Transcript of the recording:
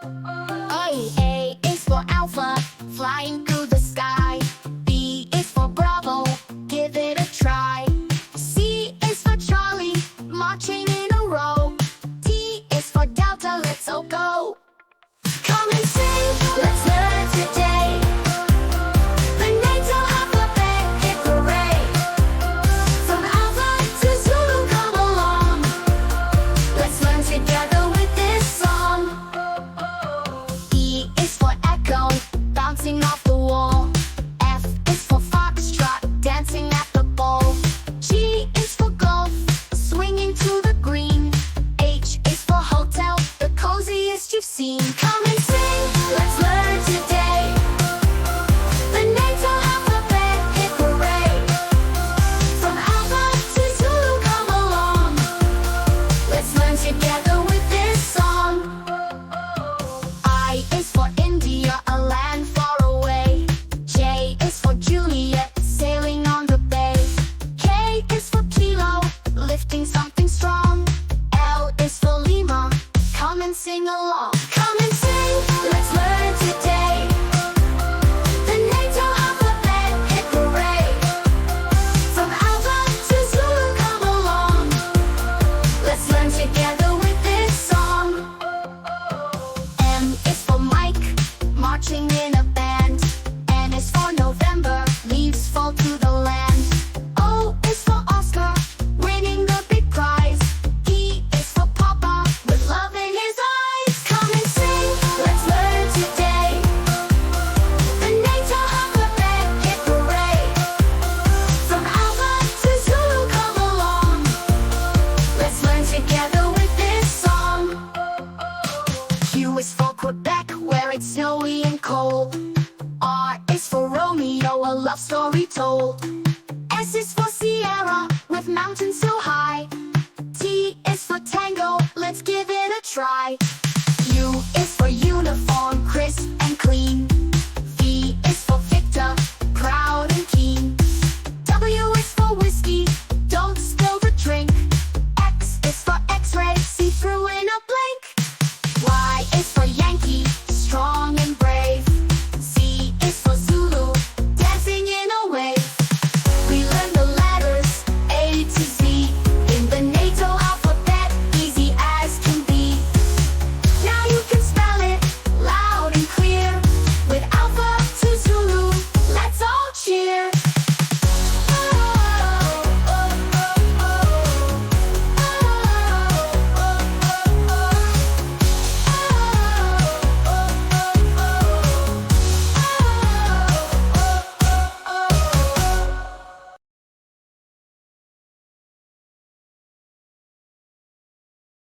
A is for Alpha, flying through the sky. B is for Bravo, give it a try. C is for Charlie, marching in a row. T is for Delta, let's all go. Come and sing, let's learn today. The NATO alphabet, hit parade. From Alpha to Zulu, come along. Let's learn together with this song. E is for Echo, bouncing off the wall. F is for Foxtrot, dancing at the ball. G is for Golf, swinging to the green. H is for Hotel, the coziest you've seen. Come and sing, let's learn today. The NATO alphabet, hit parade. From Alpha to Zulu, come along. Let's learn together with this song. I is for India, a land far away. J is for Juliet, sailing on the bay. K is for Kilo, lifting something strong. L is for Lima, come and sing along. Come and sing, let's learn today. The NATO alphabet, hit parade. From Alpha to Zulu, come along. Let's learn together with this song. M is for Mike, marching in a band. N is for November, leaves fall to the land. O is for Oscar, winning the big prize. P is for Papa, with love in his eyes. Come and sing, let's learn today. The NATO alphabet, hit parade. From Alpha to Zulu, come along. Let's learn together with this song. Q is for Quebec, where it's snowy and cold. R is for Romeo, a love story told. S is for Sierra, with mountains so high. T is for Tango, let's give it a try.